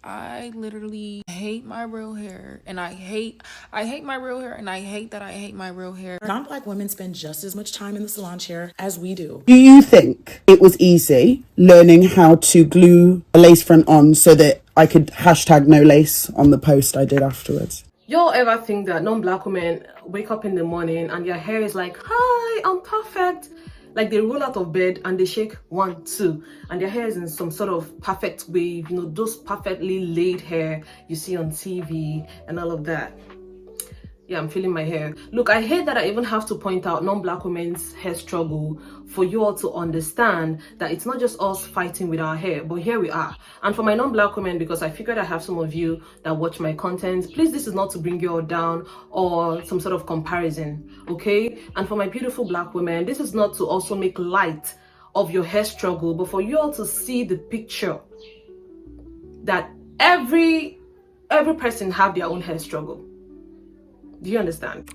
I literally hate my real hair, and I hate my real hair, and I hate that I hate my real hair. Non-Black women spend just as much time in the salon chair as we do. Do you think it was easy learning how to glue a lace front on so that I could hashtag no lace on the post I did afterwards? Y'all ever think that non-Black women wake up in the morning and their hair is like, hi, I'm perfect? Like they roll out of bed and they shake 1, 2, and their hair is in some sort of perfect wave, you know, those perfectly laid hair you see on TV and all of that. Yeah, I'm feeling my hair. Look, I hate that I even have to point out non-Black women's hair struggle for you all to understand that it's not just us fighting with our hair, but here we are. And for my non-Black women, because I figured I have some of you that watch my content, please, this is not to bring you all down or some sort of comparison, okay? And for my beautiful Black women, this is not to also make light of your hair struggle, but for you all to see the picture that every person have their own hair struggle. Do you understand?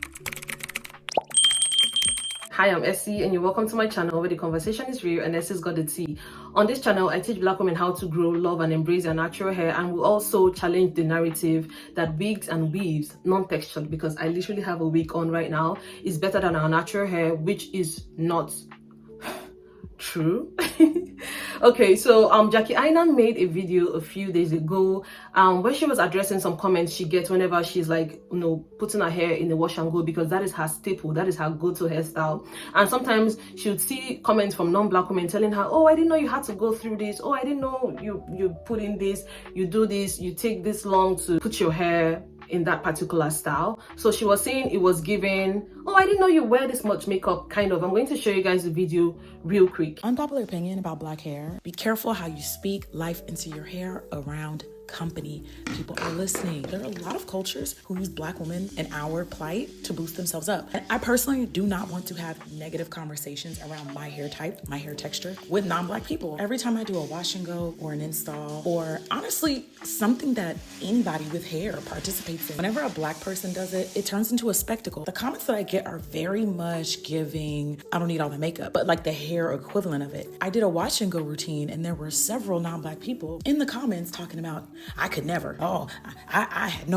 Hi, I'm Essie and you're welcome to my channel where the conversation is real and Essie's got the tea. On this channel, I teach Black women how to grow, love and embrace their natural hair, and will also challenge the narrative that wigs and weaves, non-textured, because I literally have a wig on right now, is better than our natural hair, which is not true. Okay, so Jackie Aina made a video a few days ago where she was addressing some comments she gets whenever she's like, you know, putting her hair in the wash and go, because that is her staple, that is her go-to hairstyle. And sometimes she would see comments from non-Black women telling her, oh, I didn't know you had to go through this, oh, I didn't know you put in this, you do this, you take this long to put your hair in that particular style. So she was saying it was given, oh, I didn't know you wear this much makeup, kind of. I'm going to show you guys the video real quick. Unpopular opinion about Black hair: be careful how you speak life into your hair around company. People are listening. There are a lot of cultures who use Black women and our plight to boost themselves up. And I personally do not want to have negative conversations around my hair type, my hair texture with non-Black people. Every time I do a wash and go or an install, or honestly something that anybody with hair participates in, whenever a Black person does it, it turns into a spectacle. The comments that I get are very much giving, I don't need all the makeup, but like the hair equivalent of it. I did a wash and go routine and there were several non-Black people in the comments talking about, I could never. Oh, I had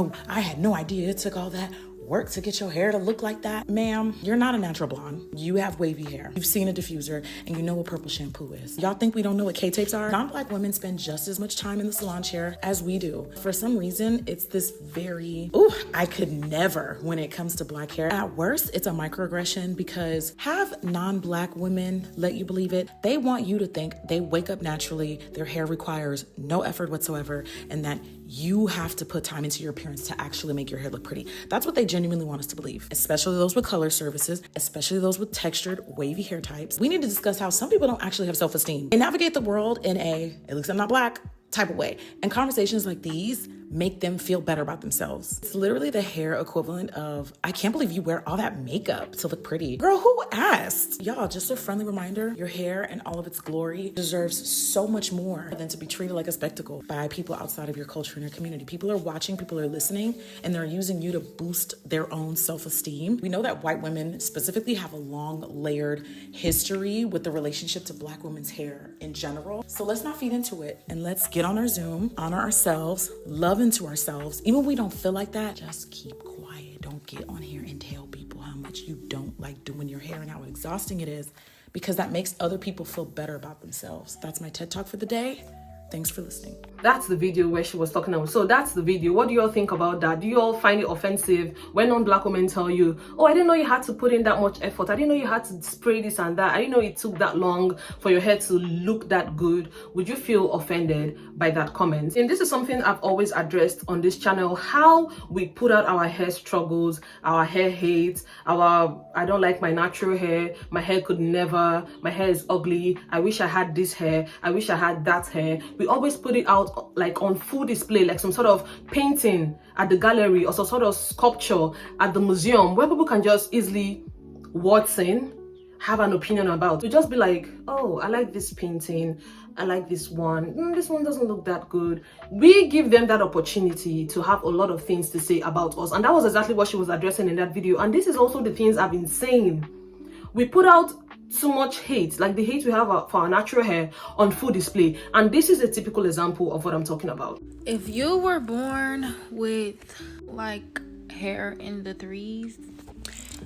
no idea it took all that work to get your hair to look like that. Ma'am, you're not a natural blonde. You have wavy hair. You've seen a diffuser and you know what purple shampoo is. Y'all think we don't know what K-tapes are? Non-Black women spend just as much time in the salon chair as we do. For some reason, it's this very, ooh, I could never when it comes to Black hair. At worst, it's a microaggression, because have non-Black women let you believe it. They want you to think they wake up naturally, their hair requires no effort whatsoever, and that you have to put time into your appearance to actually make your hair look pretty. That's what they genuinely want us to believe, especially those with color services, especially those with textured, wavy hair types. We need to discuss how some people don't actually have self-esteem. They navigate the world in a, at least I'm not Black, type of way. And conversations like these make them feel better about themselves. It's literally the hair equivalent of, I can't believe you wear all that makeup to look pretty. Girl, who asked? Y'all, just a friendly reminder, your hair and all of its glory deserves so much more than to be treated like a spectacle by people outside of your culture and your community. People are watching, people are listening, and they're using you to boost their own self-esteem. We know that white women specifically have a long, layered history with the relationship to Black women's hair in general. So let's not feed into it, and let's get on our Zoom, honor ourselves, love into ourselves. Even when we don't feel like that, just keep quiet. Don't get on here and tell people how much you don't like doing your hair and how exhausting it is, because that makes other people feel better about themselves. That's my TED Talk for the day. Thanks for listening. That's the video where she was talking about. So that's the video. What do you all think about that? Do you all find it offensive when non-Black women tell you, oh, I didn't know you had to put in that much effort. I didn't know you had to spray this and that. I didn't know it took that long for your hair to look that good. Would you feel offended by that comment? And this is something I've always addressed on this channel, how we put out our hair struggles, our hair hates, our I don't like my natural hair, my hair could never, my hair is ugly, I wish I had this hair, I wish I had that hair. We always put it out like on full display, like some sort of painting at the gallery or some sort of sculpture at the museum where people can just easily waltz in, have an opinion about. To just be like, oh, I like this painting, I like this one, this one doesn't look that good. We give them that opportunity to have a lot of things to say about us, and that was exactly what she was addressing in that video. And this is also the things I've been saying. We put out too much hate, like the hate we have for our natural hair, on full display. And this is a typical example of what I'm talking about. If you were born with like hair in the threes,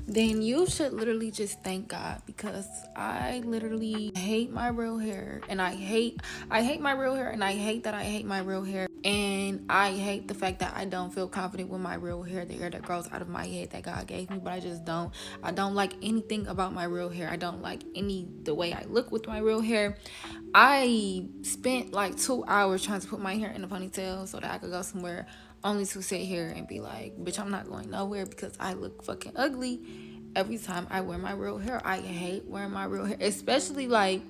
then you should literally just thank God, because I literally hate my real hair, and I hate my real hair, and I hate that I hate my real hair, and I hate the fact that I don't feel confident with my real hair, the hair that grows out of my head that God gave me. But I don't like anything about my real hair. I don't like the way I look with my real hair. I spent like 2 hours trying to put my hair in a ponytail so that I could go somewhere, only to sit here and be like, bitch, I'm not going nowhere because I look fucking ugly every time I wear my real hair. I hate wearing my real hair, especially like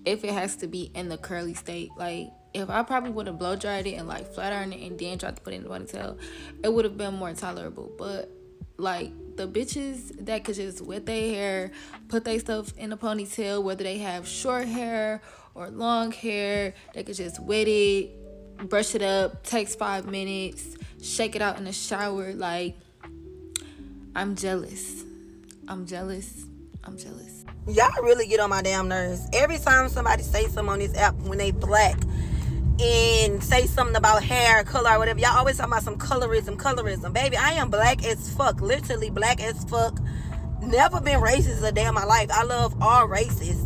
if it has to be in the curly state. Like, if I probably would have blow dried it and like flat ironed it and then tried to put it in the ponytail, it would have been more tolerable. But like the bitches that could just wet their hair, put their stuff in a ponytail, whether they have short hair or long hair, they could just wet it, brush it up, takes 5 minutes, shake it out in the shower. Like, I'm jealous. Y'all really get on my damn nerves. Every time somebody say something on this app when they black and say something about hair, color, or whatever, y'all always talking about some colorism. Baby, I am black as fuck. Literally black as fuck. Never been racist a day in my life. I love all races.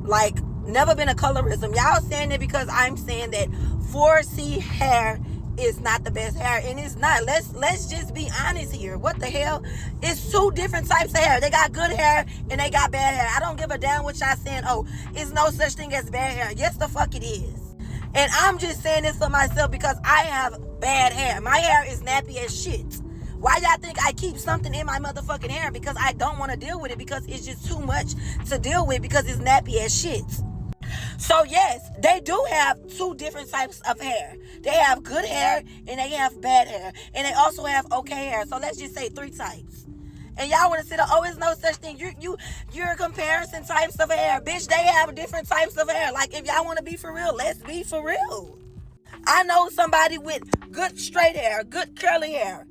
Like, never been a colorism. Y'all saying it because I'm saying that 4C hair is not the best hair, and it's not. Let's just be honest here. What the hell? It's two different types of hair. They got good hair and they got bad hair. I don't give a damn what y'all saying. Oh, it's no such thing as bad hair. Yes, the fuck it is. And I'm just saying this for myself because I have bad hair. My hair is nappy as shit. Why y'all think I keep something in my motherfucking hair? Because I don't want to deal with it, because it's just too much to deal with, because it's nappy as shit. So yes, they do have two different types of hair. They have good hair and they have bad hair. And they also have okay hair. So let's just say 3 types. And y'all want to say, oh, it's no such thing. You're comparison types of hair. Bitch, they have different types of hair. Like, if y'all want to be for real, let's be for real. I know somebody with good straight hair, good curly hair,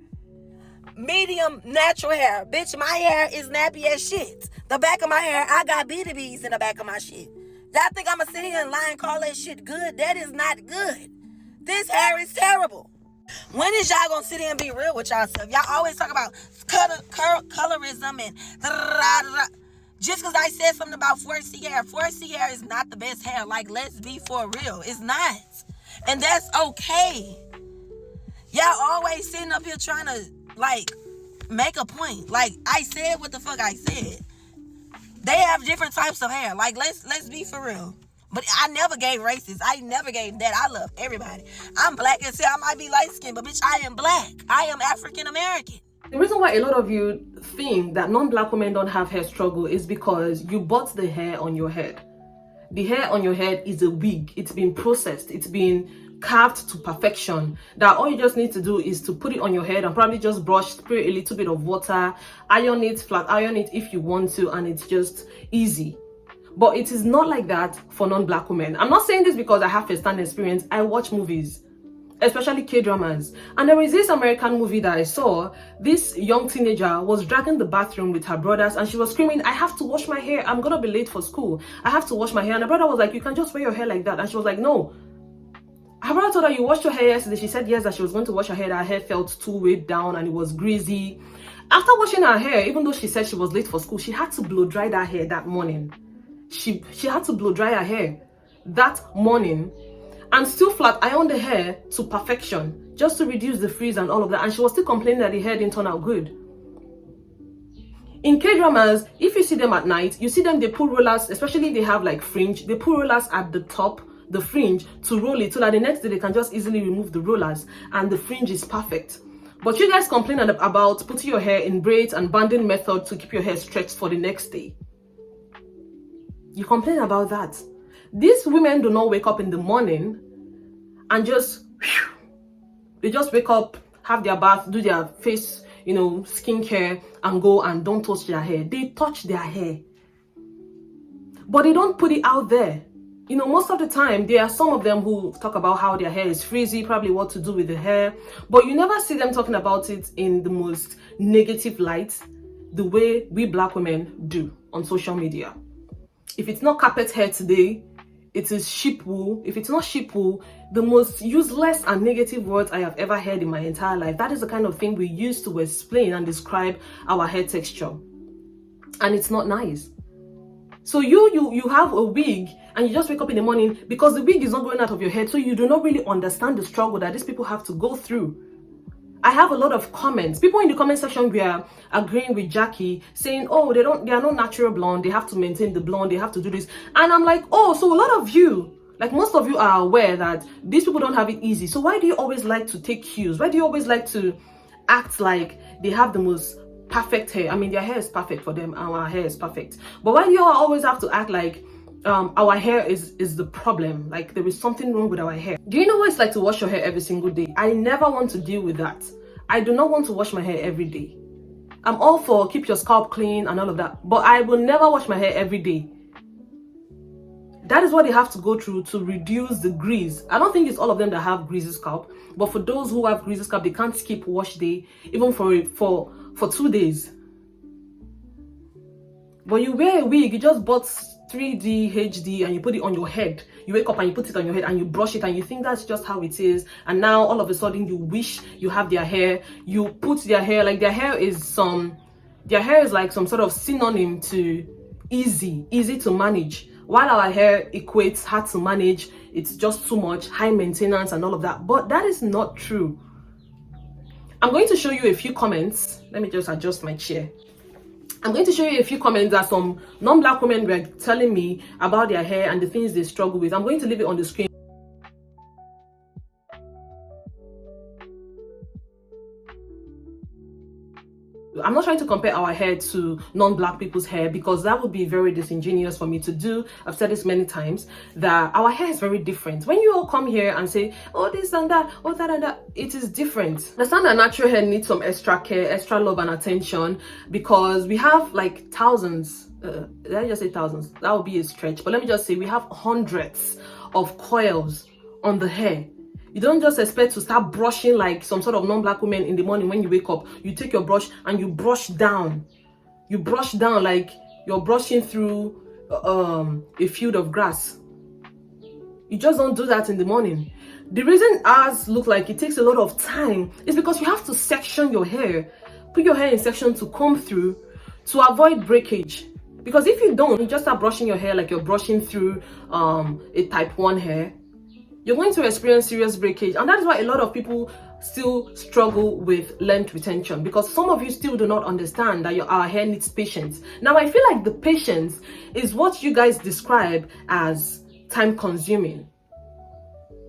medium natural hair. Bitch, my hair is nappy as shit. The back of my hair, I got bees in the back of my shit. Y'all think I'm going to sit here and lie and call that shit good? That is not good. This hair is terrible. When is y'all going to sit here and be real with y'allself? Y'all always talk about colorism and just because I said something about 4C hair. 4C hair is not the best hair. Like, let's be for real. It's not. And that's okay. Y'all always sitting up here trying to, like, make a point. Like, I said what the fuck I said. They have different types of hair. Like, let's be for real. But I never gave racist. I never gave that. I love everybody. I'm black as hell. I might be light-skinned, but bitch, I am black. I am African-American. The reason why a lot of you think that non-black women don't have hair struggle is because you bought the hair on your head. The hair on your head is a wig. It's been processed. It's been carved to perfection, that all you just need to do is to put it on your head and probably just brush, spray a little bit of water, iron it, flat iron it if you want to, and it's just easy. But it is not like that for non-black women. I'm not saying this because I have first-hand experience. I watch movies, especially K-dramas, and there is this American movie that I saw. This young teenager was dragging the bathroom with her brothers, and she was screaming, I have to wash my hair, I'm gonna be late for school, I have to wash my hair. And the brother was like, you can just wear your hair like that. And she was like, no. Her brother told her, you washed your hair yesterday. She said yes, that she was going to wash her hair. Her hair felt too weighed down and it was greasy. After washing her hair, even though she said she was late for school, she had to blow dry that hair that morning. She had to blow dry her hair that morning and still flat iron the hair to perfection, just to reduce the frizz and all of that. And she was still complaining that the hair didn't turn out good. In K-dramas, if you see them at night, you see them, they pull rollers, especially if they have like fringe, they pull rollers at the top, the fringe, to roll it so that the next day they can just easily remove the rollers and the fringe is perfect. But you guys complain about putting your hair in braids and banding method to keep your hair stretched for the next day. You complain about that. These women do not wake up in the morning and just, they just wake up, have their bath, do their face, skincare, and go and don't touch their hair. They touch their hair, but they don't put it out there. Most of the time, there are some of them who talk about how their hair is frizzy, probably what to do with the hair, but you never see them talking about it in the most negative light, the way we black women do on social media. If it's not carpet hair today, it is sheep wool. If it's not sheep wool, the most useless and negative words I have ever heard in my entire life. That is the kind of thing we use to explain and describe our hair texture. And it's not nice. So you have a wig and you just wake up in the morning because the wig is not going out of your head, so you do not really understand the struggle that these people have to go through. I have a lot of comments. People in the comment section were agreeing with Jackie, saying, oh, they are not natural blonde, they have to maintain the blonde, they have to do this. And I'm like, oh, so a lot of you, like most of you, are aware that these people don't have it easy. So why do you always like to take cues? Why do you always like to act like they have the most perfect hair? I mean, their hair is perfect for them, and our hair is perfect. But why do you always have to act like our hair is the problem, like there is something wrong with our hair? Do you know what it's like to wash your hair every single day? I never want to deal with that. I do not want to wash my hair every day. I'm all for keep your scalp clean and all of that, but I will never wash my hair every day. That is what they have to go through to reduce the grease. I don't think it's all of them that have greasy scalp, but for those who have greasy scalp, they can't skip wash day even for 2 days. But you wear a wig, you just bought 3D HD and you put it on your head. You wake up and you put it on your head and you brush it and you think that's just how it is. And now all of a sudden you wish you have their hair. You put their hair, like their hair is like some sort of synonym to easy to manage. While our hair equates hard to manage, it's just too much, high maintenance and all of that. But that is not true. I'm going to show you a few comments. Let me just adjust my chair. I'm going to show you a few comments that some non-black women were telling me about their hair and the things they struggle with. I'm going to leave it on the screen. I'm not trying to compare our hair to non-black people's hair because that would be very disingenuous for me to do. I've said this many times that our hair is very different. When you all come here and say, oh, this and that, oh, that and that, it is different. Understand that natural hair needs some extra care, extra love and attention because we have like thousands, did I just say thousands? That would be a stretch, but let me just say we have hundreds of coils on the hair. You don't just expect to start brushing like some sort of non-black woman in the morning when you wake up. You take your brush and you brush down. You brush down like you're brushing through a field of grass. You just don't do that in the morning. The reason ours look like it takes a lot of time is because you have to section your hair. Put your hair in section to comb through to avoid breakage. Because if you don't, you just start brushing your hair like you're brushing through a type 1 hair, you're going to experience serious breakage. And that is why a lot of people still struggle with length retention, because some of you still do not understand that our hair needs patience. Now, I feel like the patience is what you guys describe as time consuming.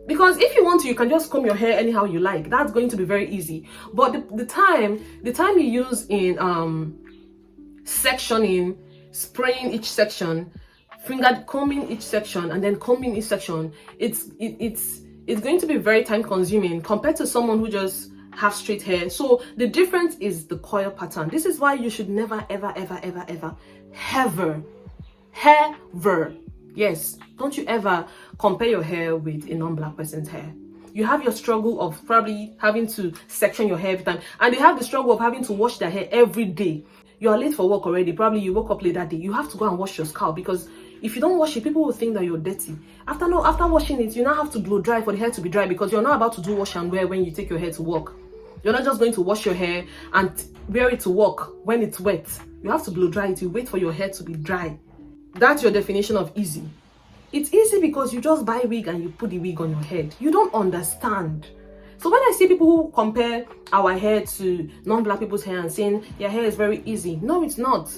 Because if you want to, you can just comb your hair anyhow you like. That's going to be very easy. But the time you use in sectioning, spraying each section, finger combing each section and then combing each section, it's going to be very time consuming compared to someone who just have straight hair. So the difference is the coil pattern. This is why you should never ever yes, don't you ever compare your hair with a non-black person's hair. You have your struggle of probably having to section your hair every time, and they have the struggle of having to wash their hair every day. You are late for work already, probably you woke up late that day. You have to go and wash your scalp, because if you don't wash it, people will think that you're dirty. After washing it, you now have to blow dry for the hair to be dry, because you're not about to do wash and wear when you take your hair to work. You're not just going to wash your hair and wear it to work when it's wet. You have to blow dry it. You wait for your hair to be dry. That's your definition of easy. It's easy because you just buy a wig and you put the wig on your head. You don't understand. So when I see people who compare our hair to non-black people's hair and saying your hair is very easy, no, it's not.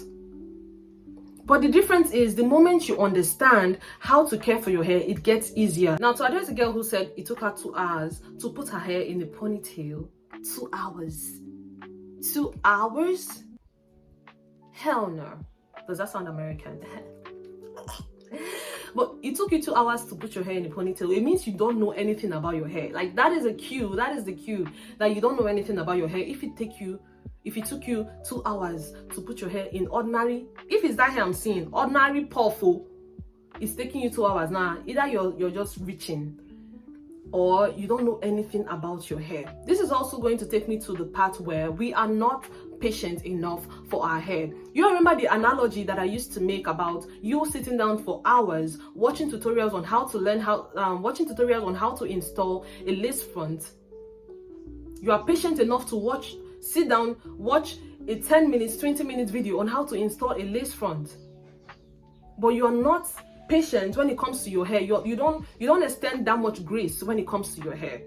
But the difference is the moment you understand how to care for your hair, it gets easier. Now, to address a girl who said it took her 2 hours to put her hair in a ponytail, 2 hours. 2 hours? Hell no. Does that sound American? But it took you 2 hours to put your hair in a ponytail. It means you don't know anything about your hair. Like, that is a cue. That is the cue that you don't know anything about your hair. If it took you 2 hours to put your hair in ordinary, if it's that hair I'm seeing, ordinary puffle, it's taking you 2 hours. Now, either you're just reaching. or you don't know anything about your hair. This is also going to take me to the part where we are not patient enough for our hair. You remember the analogy that I used to make about you sitting down for hours watching tutorials on how to learn how to install a lace front. You are patient enough to sit down, watch a 10 minutes, 20 minutes video on how to install a lace front. But you are not patient when it comes to your hair. You don't extend that much grace when it comes to your hair.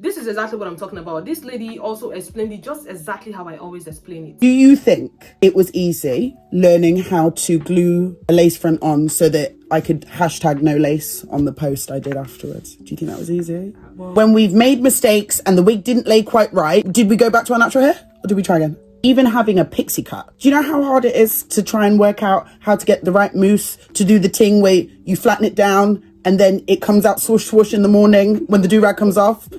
This is exactly what I'm talking about. This lady also explained it just exactly how I always explain it. Do you think it was easy learning how to glue a lace front on so that I could hashtag no lace on the post I did afterwards? Do you think that was easy? When we've made mistakes and the wig didn't lay quite right, did we go back to our natural hair or did we try again? Even having a pixie cut. Do you know how hard it is to try and work out how to get the right mousse to do the thing where you flatten it down and then it comes out swoosh swoosh in the morning when the do-rag comes off?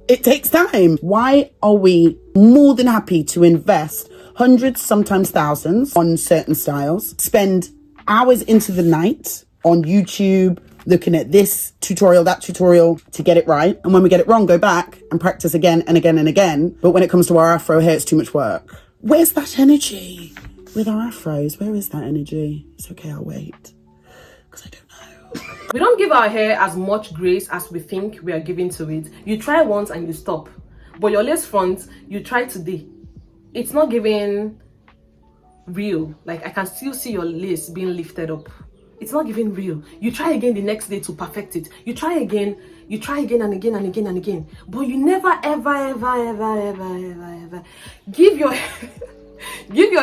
It takes time. Why are we more than happy to invest hundreds, sometimes thousands on certain styles, spend hours into the night on YouTube looking at this tutorial, that tutorial to get it right, and when we get it wrong, go back and practice again and again and again? But when it comes to our afro hair, it's too much work. Where's that energy with our afros? Where is that energy? It's okay, I'll wait, because I don't know. We don't give our hair as much grace as we think we are giving to it. You try once and you stop. But your lace front, you try today. It's not giving real. Like, I can still see your lace being lifted up. It's not giving real. You try again the next day to perfect it. You try again and again and again and again. But you never, ever give your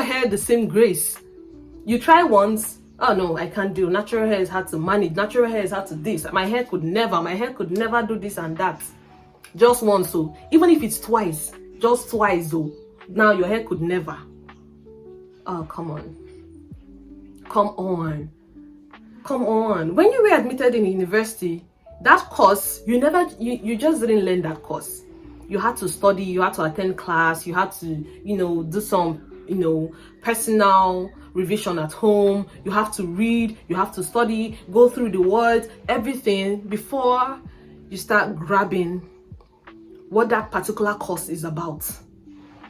hair the same grace. You try once. Oh no, I can't do. Natural hair is hard to manage. Natural hair is hard to this. My hair could never do this and that. Just once, so even if it's twice, just twice though. Now your hair could never. Oh, come on. When you were admitted in university, that course, you just didn't learn that course. You had to study, you had to attend class, you had to, do some, personal revision at home. You have to read, you have to study, go through the words, everything before you start grabbing what that particular course is about.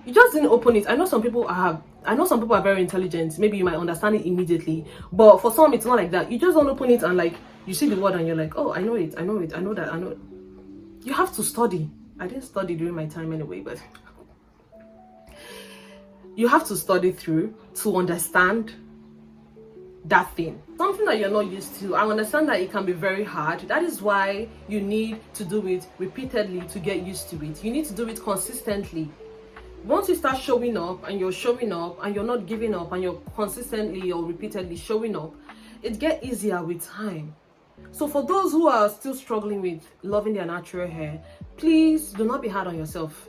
You just didn't open it. I know some people are very intelligent. Maybe you might understand it immediately, but for some it's not like that. You just don't open it and like you see the word and you're like, oh, I know it, I know that. You have to study. I didn't study during my time anyway, but you have to study through to understand that thing, something that you're not used to. I understand that it can be very hard. That is why you need to do it repeatedly to get used to it. You need to do it consistently. Once you start showing up and you're not giving up and you're consistently or repeatedly showing up, it gets easier with time. So for those who are still struggling with loving their natural hair, please do not be hard on yourself.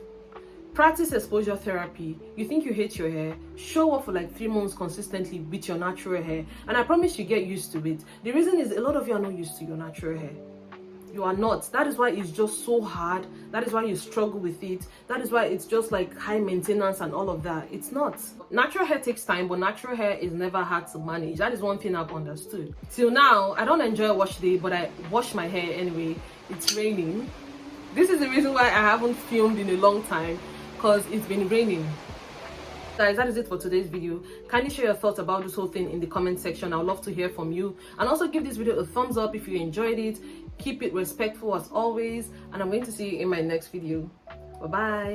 Practice exposure therapy. You think you hate your hair, show up for like 3 months consistently with your natural hair, and I promise you get used to it. The reason is a lot of you are not used to your natural hair. You are not. That is why it's just so hard. That is why you struggle with it. That is why it's just like high maintenance and all of that. It's not. Natural hair takes time, but natural hair is never hard to manage. That is one thing I've understood. Till now, I don't enjoy wash day, but I wash my hair anyway. It's raining. This is the reason why I haven't filmed in a long time, because it's been raining. Guys, that is it for today's video. Kindly share your thoughts about this whole thing in the comment section. I would love to hear from you, and also give this video a thumbs up if you enjoyed it. Keep it respectful as always, and I'm going to see you in my next video. Bye bye.